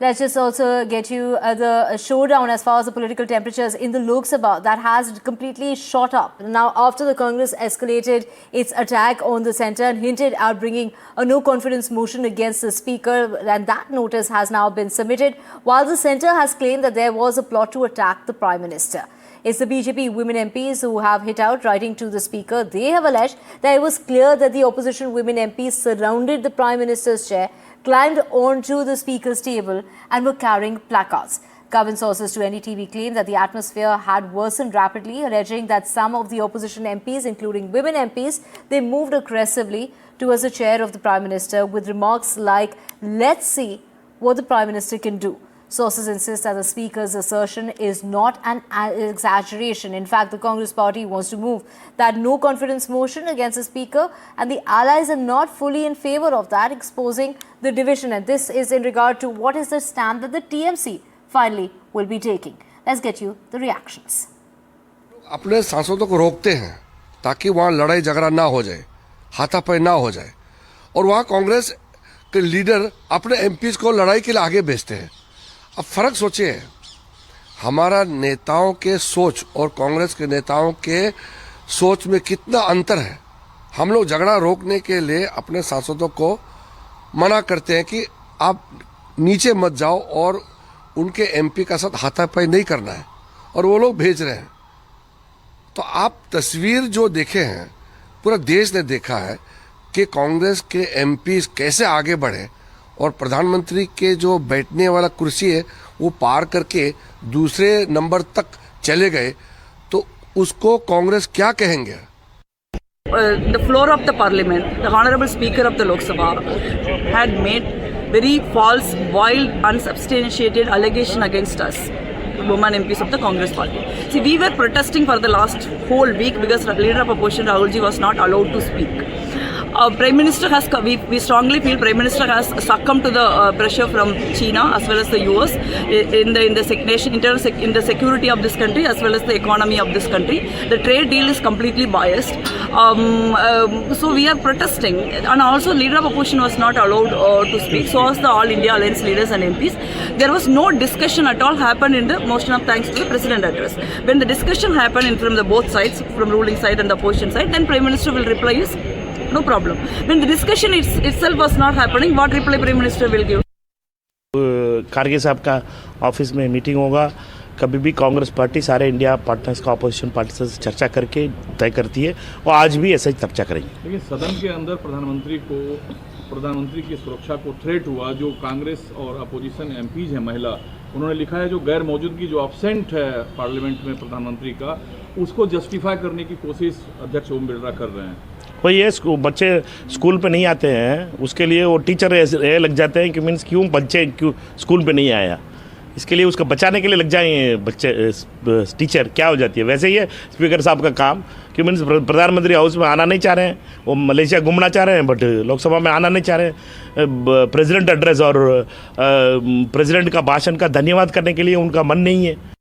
Let's just also get you the showdown as far as the political temperatures in the Lok Sabha that has completely shot up. Now, after the Congress escalated its attack on the centre and hinted at bringing a no-confidence motion against the Speaker, and that notice has now been submitted, while the centre has claimed that there was a plot to attack the Prime Minister. It's the BJP women MPs who have hit out, writing to the Speaker. They have alleged that it was clear that the opposition women MPs surrounded the Prime Minister's chair, climbed onto the Speaker's table and were carrying placards. Government sources to NDTV claim that the atmosphere had worsened rapidly, alleging that some of the opposition MPs, including women MPs, they moved aggressively towards the chair of the Prime Minister with remarks like, "Let's see what the Prime Minister can do." Sources insist that the Speaker's assertion is not an exaggeration. In fact, the Congress party wants to move that no-confidence motion against the Speaker, and the allies are not fully in favour of that, exposing the division. And this is in regard to what is the stand that the TMC finally will be taking. Let's get you the reactions. अपने सांसदों को रोकते हैं ताकि वहाँ लड़ाई झगड़ा ना हो जाए, हाथापाई ना हो जाए, और वहाँ कांग्रेस के लीडर अपने एमपीज को लड़ाई के लिए आगे भेजते हैं। अब फर्क सोचिए, हमारा नेताओं के सोच और कांग्रेस के नेताओं के सोच में कितना अंतर है। हम लोग झगड़ा रोकने के लिए अपने सांसदों को मना करते हैं कि आप नीचे मत जाओ और उनके एमपी का साथ हाथापाई नहीं करना है, और वो लोग भेज रहे हैं। तो आप तस्वीर जो देखे हैं, पूरा देश ने देखा है कि कांग्रेस के एमपी कैसे आगे बढ़े और प्रधानमंत्री के जो बैठने वाला कुर्सी है वो पार करके दूसरे नंबर तक चले गए, तो उसको कांग्रेस क्या कहेंगे? The floor of the parliament, the honorable speaker of the Lok Sabha had made very false, wild, unsubstantiated allegation against us, women MPs of the Congress party. See, we were protesting for the last whole week because the leader of opposition Rahul ji was not allowed to speak. Prime Minister has, we strongly feel Prime Minister has succumbed to the pressure from China as well as the US in the security of this country as well as the economy of this country. The trade deal is completely biased. So we are protesting, and also leader of opposition was not allowed to speak. So was the All India Alliance leaders and MPs. There was no discussion at all happened in the motion of thanks to the President address. When the discussion happened from the both sides, from ruling side and the opposition side, then Prime Minister will reply is no problem. When the discussion itself was not happening, what reply Prime Minister will give? Kharge साहब का office में meeting होगा। कभी भी Congress party सारे India partners का opposition party से चर्चा करके तय करती है, और आज भी ऐसे ही चर्चा करेंगे। लेकिन सदन के अंदर प्रधानमंत्री की सुरक्षा को थ्रेट हुआ। जो कांग्रेस और अपोजिशन एमपीज हैं महिला, उन्होंने लिखा है जो गैर मौजूदगी जो एब्सेंट है पार्लियामेंट में प्रधानमंत्री का, उसको जस्टिफाई करने की कोशिश अध्यक्ष ओम बिरला कर रहे हैं। वही है, बच्चे स्कूल पे नहीं आते हैं, उसके लिए वो टीचर ऐसे लग जाते हैं कि मीन्स क्यों बच्चे क्यों स्कूल पे नहीं आया, इसके लिए उसको बचाने के लिए लग जाएंगे बच्चे टीचर, क्या हो जाती है। वैसे ही है स्पीकर साहब का काम कि मीन्स प्रधानमंत्री हाउस में आना नहीं चाह रहे हैं, वो मलेशिया घूमना चाह रहे हैं, बट लोकसभा में आना नहीं चाह रहे हैं। प्रेसिडेंट एड्रेस और प्रेसिडेंट का भाषण का धन्यवाद करने के लिए उनका मन नहीं है।